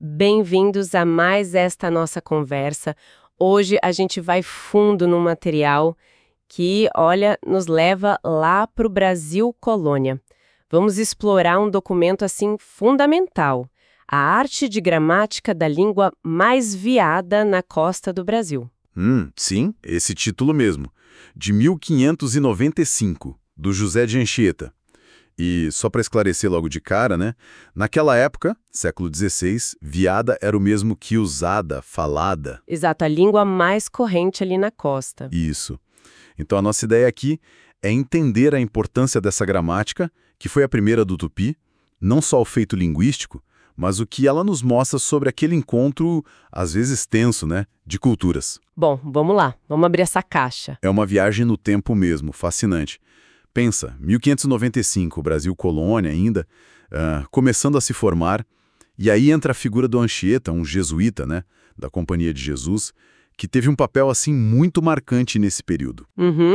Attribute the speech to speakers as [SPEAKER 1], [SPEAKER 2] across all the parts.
[SPEAKER 1] Bem-vindos a mais esta nossa conversa. Hoje a gente vai fundo no material que, olha, nos leva lá para o Brasil colônia. Vamos explorar um documento assim fundamental, a arte de gramática da língua mais viada na costa do Brasil.
[SPEAKER 2] Sim, esse título mesmo, de 1595, do José de Anchieta. E só para esclarecer logo de cara, né? Naquela época, século XVI, viada era o mesmo que usada, falada.
[SPEAKER 1] Exato, a língua mais corrente ali na costa.
[SPEAKER 2] Isso. Então a nossa ideia aqui é entender a importância dessa gramática, que foi a primeira do Tupi, não só o feito linguístico, mas o que ela nos mostra sobre aquele encontro, às vezes tenso, né, de culturas.
[SPEAKER 1] Bom, vamos lá, vamos abrir essa caixa.
[SPEAKER 2] É uma viagem no tempo mesmo, fascinante. Pensa, 1595, Brasil colônia ainda, começando a se formar, e aí entra a figura do Anchieta, um jesuíta, né, da Companhia de Jesus, que teve um papel assim muito marcante nesse período.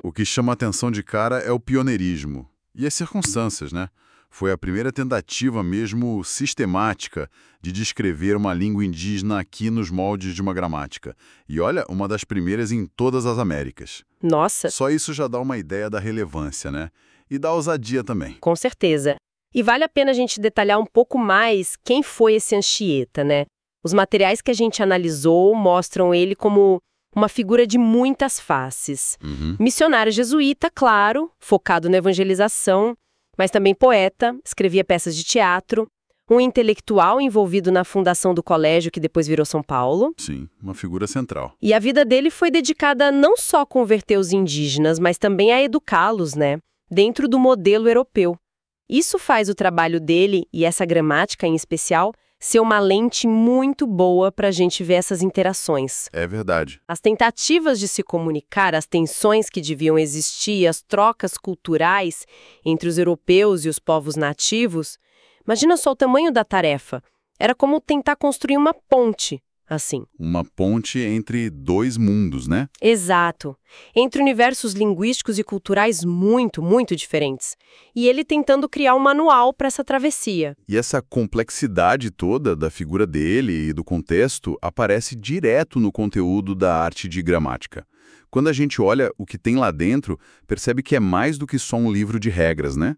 [SPEAKER 2] O que chama a atenção de cara é o pioneirismo e as circunstâncias, né? Foi a primeira tentativa mesmo sistemática de descrever uma língua indígena aqui nos moldes de uma gramática. E olha, uma das primeiras em todas as Américas.
[SPEAKER 1] Nossa,
[SPEAKER 2] Só isso já dá uma ideia da relevância, né? E da ousadia também.
[SPEAKER 1] com certeza. E vale a pena a gente detalhar um pouco mais quem foi esse Anchieta, né? Os materiais que a gente analisou mostram ele como uma figura de muitas faces. Missionário jesuíta, claro, focado na evangelização, mas também poeta, escrevia peças de teatro, um intelectual envolvido na fundação do colégio que depois virou São Paulo.
[SPEAKER 2] Sim, uma figura central.
[SPEAKER 1] E a vida dele foi dedicada não só a converter os indígenas, mas também a educá-los, né? Dentro do modelo europeu. Isso faz o trabalho dele, e essa gramática em especial, ser uma lente muito boa para a gente ver essas interações.
[SPEAKER 2] É verdade.
[SPEAKER 1] As tentativas de se comunicar, as tensões que deviam existir, as trocas culturais entre os europeus e os povos nativos, imagina só o tamanho da tarefa. Era como tentar construir uma ponte, assim.
[SPEAKER 2] Uma ponte entre dois mundos, né?
[SPEAKER 1] Exato. Entre universos linguísticos e culturais muito, muito diferentes. E ele tentando criar um manual para essa travessia.
[SPEAKER 2] E essa complexidade toda da figura dele e do contexto aparece direto no conteúdo da arte de gramática. Quando a gente olha o que tem lá dentro, percebe que é mais do que só um livro de regras, né?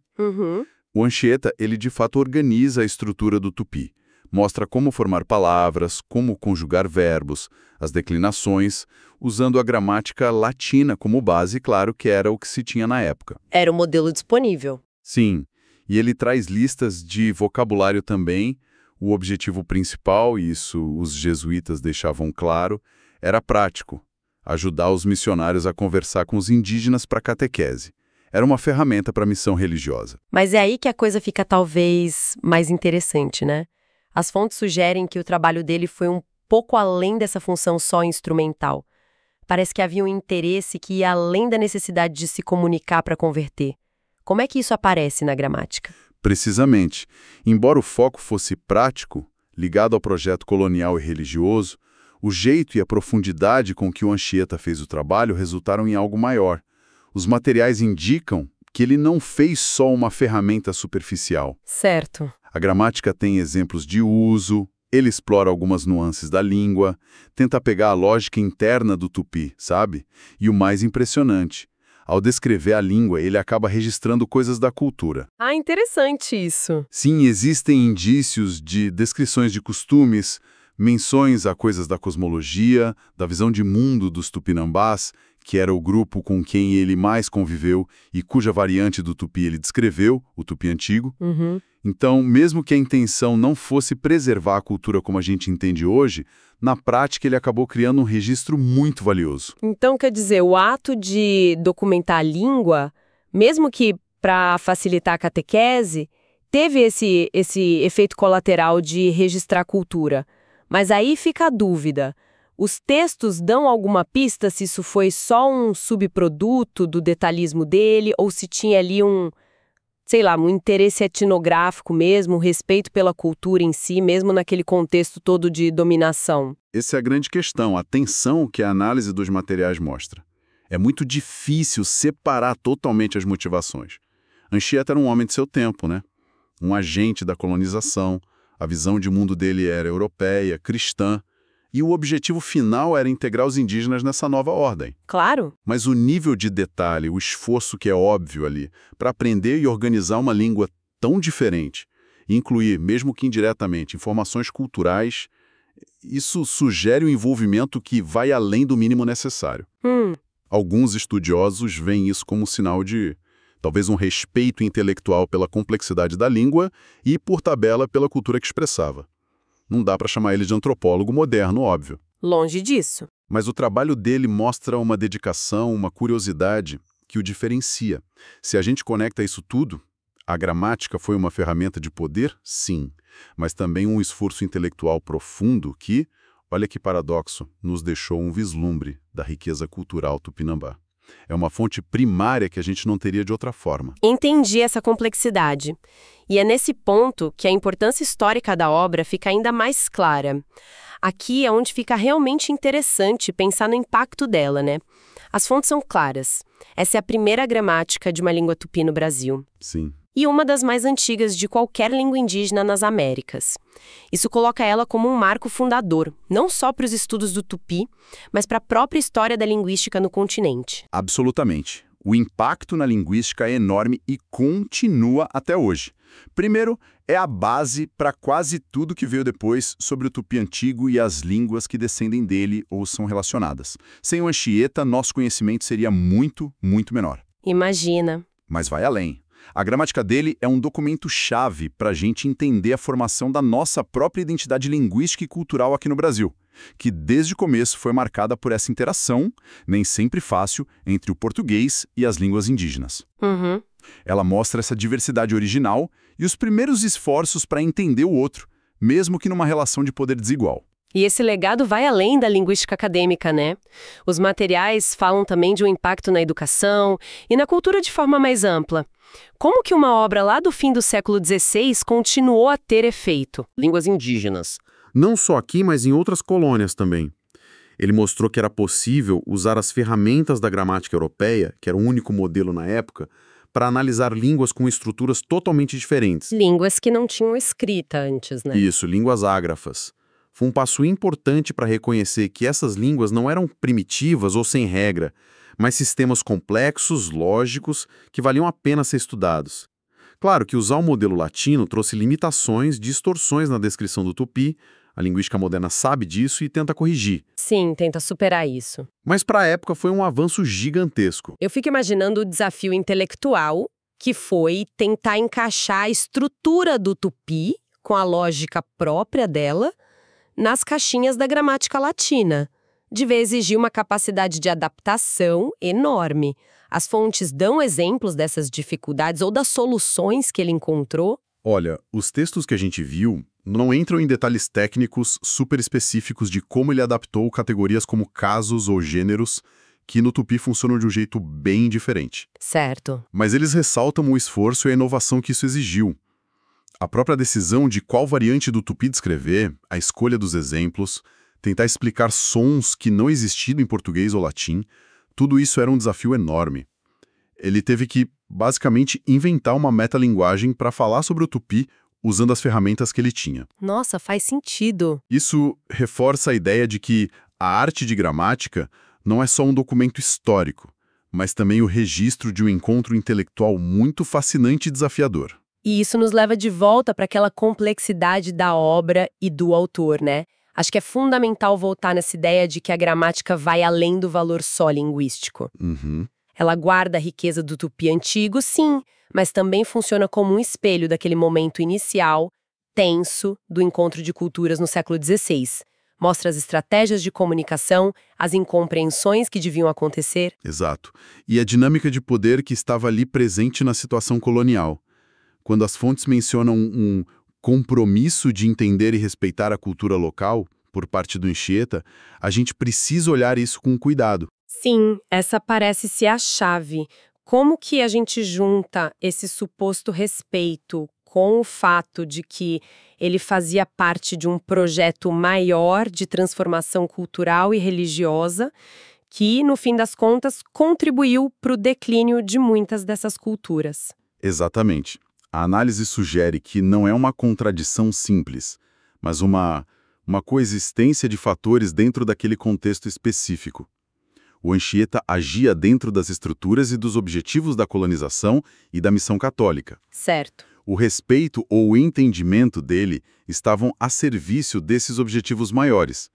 [SPEAKER 2] O Anchieta, ele de fato organiza a estrutura do tupi. Mostra como formar palavras, como conjugar verbos, as declinações, usando a gramática latina como base, claro que era o que se tinha na época.
[SPEAKER 1] Era o modelo disponível.
[SPEAKER 2] Sim, e ele traz listas de vocabulário também. O objetivo principal, e isso os jesuítas deixavam claro, era prático, ajudar os missionários a conversar com os indígenas para catequese. Era uma ferramenta para a missão religiosa.
[SPEAKER 1] Mas é aí que a coisa fica talvez mais interessante, né? As fontes sugerem que o trabalho dele foi um pouco além dessa função só instrumental. Parece que havia um interesse que ia além da necessidade de se comunicar para converter. Como é que isso aparece na gramática?
[SPEAKER 2] Precisamente. Embora o foco fosse prático, ligado ao projeto colonial e religioso, o jeito e a profundidade com que o Anchieta fez o trabalho resultaram em algo maior. Os materiais indicam que ele não fez só uma ferramenta superficial.
[SPEAKER 1] Certo.
[SPEAKER 2] A gramática tem exemplos de uso, ele explora algumas nuances da língua, tenta pegar a lógica interna do tupi, sabe? E o mais impressionante, ao descrever a língua, ele acaba registrando coisas da cultura.
[SPEAKER 1] Ah, interessante isso.
[SPEAKER 2] Sim, existem indícios de descrições de costumes, menções a coisas da cosmologia, da visão de mundo dos tupinambás, que era o grupo com quem ele mais conviveu e cuja variante do tupi ele descreveu, o tupi antigo. Então, mesmo que a intenção não fosse preservar a cultura como a gente entende hoje, na prática ele acabou criando um registro muito valioso.
[SPEAKER 1] Então, quer dizer, o ato de documentar a língua, mesmo que para facilitar a catequese, teve esse efeito colateral de registrar a cultura. Mas aí fica a dúvida. Os textos dão alguma pista se isso foi só um subproduto do detalhismo dele ou se tinha ali um interesse etnográfico mesmo, um respeito pela cultura em si, mesmo naquele contexto todo de dominação?
[SPEAKER 2] Essa é a grande questão, a tensão que a análise dos materiais mostra. É muito difícil separar totalmente as motivações. Anchieta era um homem de seu tempo, né? Um agente da colonização, A visão de mundo dele era europeia, cristã, e o objetivo final era integrar os indígenas nessa nova ordem.
[SPEAKER 1] Claro.
[SPEAKER 2] Mas o nível de detalhe, o esforço que é óbvio ali, para aprender e organizar uma língua tão diferente, e incluir, mesmo que indiretamente, informações culturais, isso sugere um envolvimento que vai além do mínimo necessário. Alguns estudiosos veem isso como sinal de, talvez, um respeito intelectual pela complexidade da língua e, por tabela, pela cultura que expressava. Não dá para chamar ele de antropólogo moderno, óbvio.
[SPEAKER 1] Longe disso.
[SPEAKER 2] Mas o trabalho dele mostra uma dedicação, uma curiosidade que o diferencia. Se a gente conecta isso tudo, a gramática foi uma ferramenta de poder? Sim. Mas também um esforço intelectual profundo que, olha que paradoxo, nos deixou um vislumbre da riqueza cultural tupinambá. É uma fonte primária que a gente não teria de outra forma.
[SPEAKER 1] Entendi essa complexidade. E é nesse ponto que a importância histórica da obra fica ainda mais clara. Aqui é onde fica realmente interessante pensar no impacto dela, né? As fontes são claras. Essa é a primeira gramática de uma língua tupi no Brasil.
[SPEAKER 2] Sim.
[SPEAKER 1] E uma das mais antigas de qualquer língua indígena nas Américas. Isso coloca ela como um marco fundador, não só para os estudos do tupi, mas para a própria história da linguística no continente.
[SPEAKER 2] Absolutamente. O impacto na linguística é enorme e continua até hoje. Primeiro, é a base para quase tudo que veio depois sobre o tupi antigo e as línguas que descendem dele ou são relacionadas. Sem o Anchieta, nosso conhecimento seria muito, muito menor.
[SPEAKER 1] Imagina.
[SPEAKER 2] Mas vai além. A gramática dele é um documento-chave para a gente entender a formação da nossa própria identidade linguística e cultural aqui no Brasil, que desde o começo foi marcada por essa interação, nem sempre fácil, entre o português e as línguas indígenas. Ela mostra essa diversidade original e os primeiros esforços para entender o outro, mesmo que numa relação de poder desigual.
[SPEAKER 1] E esse legado vai além da linguística acadêmica, né? Os materiais falam também de um impacto na educação e na cultura de forma mais ampla. Como que uma obra lá do fim do século XVI continuou a ter efeito?
[SPEAKER 3] Línguas indígenas.
[SPEAKER 4] Não só aqui, mas em outras colônias também. Ele mostrou que era possível usar as ferramentas da gramática europeia, que era o único modelo na época, para analisar línguas com estruturas totalmente diferentes.
[SPEAKER 1] Línguas que não tinham escrita antes, né?
[SPEAKER 4] Isso, línguas ágrafas. Foi um passo importante para reconhecer que essas línguas não eram primitivas ou sem regra, mas sistemas complexos, lógicos, que valiam a pena ser estudados. Claro que usar o modelo latino trouxe limitações, distorções na descrição do tupi, a linguística moderna sabe disso e tenta corrigir.
[SPEAKER 1] Sim, tenta superar isso.
[SPEAKER 4] Mas para a época foi um avanço gigantesco.
[SPEAKER 1] Eu fico imaginando o desafio intelectual, que foi tentar encaixar a estrutura do tupi, com a lógica própria dela, nas caixinhas da gramática latina. Devia exigir uma capacidade de adaptação enorme. As fontes dão exemplos dessas dificuldades ou das soluções que ele encontrou?
[SPEAKER 2] Olha, os textos que a gente viu não entram em detalhes técnicos super específicos de como ele adaptou categorias como casos ou gêneros, que no tupi funcionam de um jeito bem diferente.
[SPEAKER 1] Certo.
[SPEAKER 2] Mas eles ressaltam o esforço e a inovação que isso exigiu. A própria decisão de qual variante do tupi descrever, a escolha dos exemplos, tentar explicar sons que não existiam em português ou latim, tudo isso era um desafio enorme. Ele teve que, basicamente, inventar uma metalinguagem para falar sobre o tupi usando as ferramentas que ele tinha.
[SPEAKER 1] Nossa, faz sentido.
[SPEAKER 2] Isso reforça a ideia de que a arte de gramática não é só um documento histórico, mas também o registro de um encontro intelectual muito fascinante e desafiador.
[SPEAKER 1] E isso nos leva de volta para aquela complexidade da obra e do autor, né? Acho que é fundamental voltar nessa ideia de que a gramática vai além do valor só linguístico. Ela guarda a riqueza do tupi antigo, sim, mas também funciona como um espelho daquele momento inicial, tenso, do encontro de culturas no século XVI. Mostra as estratégias de comunicação, as incompreensões que deviam acontecer.
[SPEAKER 2] Exato. E a dinâmica de poder que estava ali presente na situação colonial. Quando as fontes mencionam um compromisso de entender e respeitar a cultura local por parte do Anchieta, a gente precisa olhar isso com cuidado.
[SPEAKER 1] Sim, essa parece ser a chave. Como que a gente junta esse suposto respeito com o fato de que ele fazia parte de um projeto maior de transformação cultural e religiosa que, no fim das contas, contribuiu para o declínio de muitas dessas culturas?
[SPEAKER 2] Exatamente. A análise sugere que não é uma contradição simples, mas uma coexistência de fatores dentro daquele contexto específico. O Anchieta agia dentro das estruturas e dos objetivos da colonização e da missão católica.
[SPEAKER 1] Certo.
[SPEAKER 2] O respeito ou o entendimento dele estavam a serviço desses objetivos maiores.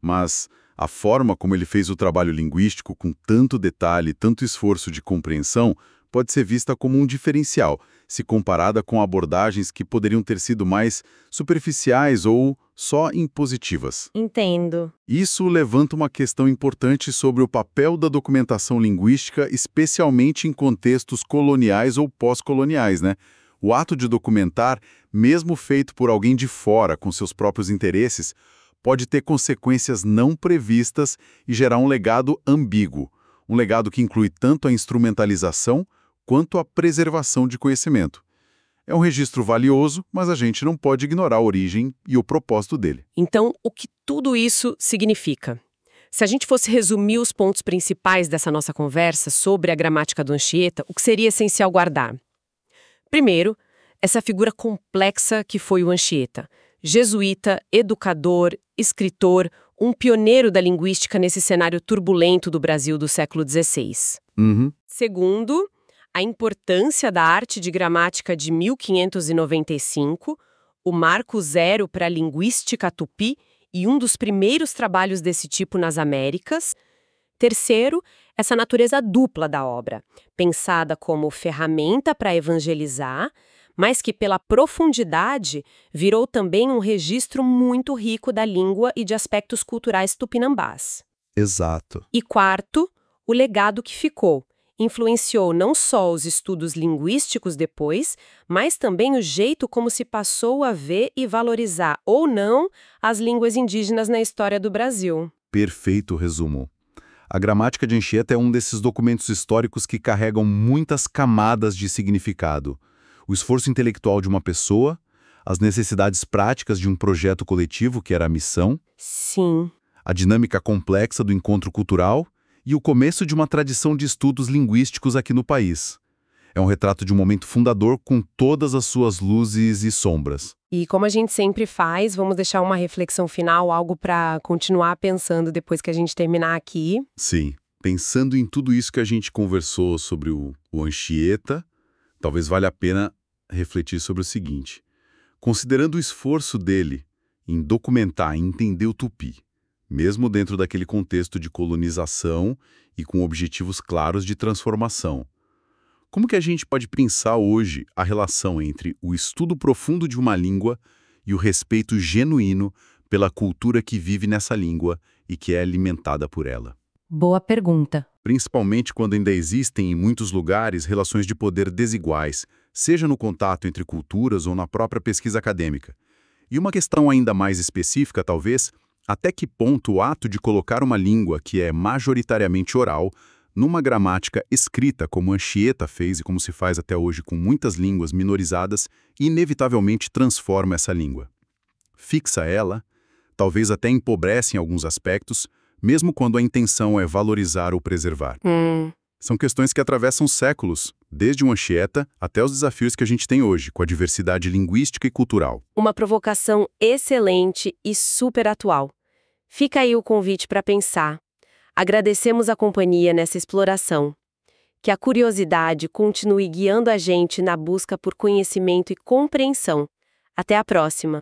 [SPEAKER 2] Mas a forma como ele fez o trabalho linguístico com tanto detalhe, tanto esforço de compreensão, pode ser vista como um diferencial, se comparada com abordagens que poderiam ter sido mais superficiais ou só impositivas.
[SPEAKER 1] Entendo.
[SPEAKER 2] Isso levanta uma questão importante sobre o papel da documentação linguística, especialmente em contextos coloniais ou pós-coloniais, né? O ato de documentar, mesmo feito por alguém de fora, com seus próprios interesses, pode ter consequências não previstas e gerar um legado ambíguo. Um legado que inclui tanto a instrumentalização quanto a preservação de conhecimento. É um registro valioso, mas a gente não pode ignorar a origem e o propósito dele.
[SPEAKER 1] Então, o que tudo isso significa? Se a gente fosse resumir os pontos principais dessa nossa conversa sobre a gramática do Anchieta, o que seria essencial guardar? Primeiro, essa figura complexa que foi o Anchieta. Jesuíta, educador, escritor, um pioneiro da linguística nesse cenário turbulento do Brasil do século XVI. Segundo, a importância da arte de gramática de 1595, o marco zero para a linguística tupi e um dos primeiros trabalhos desse tipo nas Américas. Terceiro, essa natureza dupla da obra, pensada como ferramenta para evangelizar, mas que pela profundidade virou também um registro muito rico da língua e de aspectos culturais tupinambás.
[SPEAKER 2] Exato.
[SPEAKER 1] E quarto, o legado que ficou. Influenciou não só os estudos linguísticos depois, mas também o jeito como se passou a ver e valorizar ou não as línguas indígenas na história do Brasil.
[SPEAKER 2] Perfeito resumo. A gramática de Anchieta é um desses documentos históricos que carregam muitas camadas de significado. O esforço intelectual de uma pessoa, as necessidades práticas de um projeto coletivo, que era a missão.
[SPEAKER 1] Sim.
[SPEAKER 2] A dinâmica complexa do encontro cultural e o começo de uma tradição de estudos linguísticos aqui no país. É um retrato de um momento fundador com todas as suas luzes e sombras.
[SPEAKER 1] E como a gente sempre faz, vamos deixar uma reflexão final, algo para continuar pensando depois que a gente terminar aqui.
[SPEAKER 2] Sim, pensando em tudo isso que a gente conversou sobre o Anchieta, talvez valha a pena refletir sobre o seguinte. Considerando o esforço dele em documentar e entender o tupi, mesmo dentro daquele contexto de colonização e com objetivos claros de transformação. Como que a gente pode pensar hoje a relação entre o estudo profundo de uma língua e o respeito genuíno pela cultura que vive nessa língua e que é alimentada por ela?
[SPEAKER 1] Boa pergunta.
[SPEAKER 2] Principalmente quando ainda existem em muitos lugares relações de poder desiguais, seja no contato entre culturas ou na própria pesquisa acadêmica. E uma questão ainda mais específica, talvez, até que ponto o ato de colocar uma língua que é majoritariamente oral numa gramática escrita, como Anchieta fez e como se faz até hoje com muitas línguas minorizadas, inevitavelmente transforma essa língua. Fixa ela, talvez até empobrece em alguns aspectos, mesmo quando a intenção é valorizar ou preservar. São questões que atravessam séculos, desde o Anchieta até os desafios que a gente tem hoje, com a diversidade linguística e cultural.
[SPEAKER 1] Uma provocação excelente e super atual. Fica aí o convite para pensar. Agradecemos a companhia nessa exploração. Que a curiosidade continue guiando a gente na busca por conhecimento e compreensão. Até a próxima!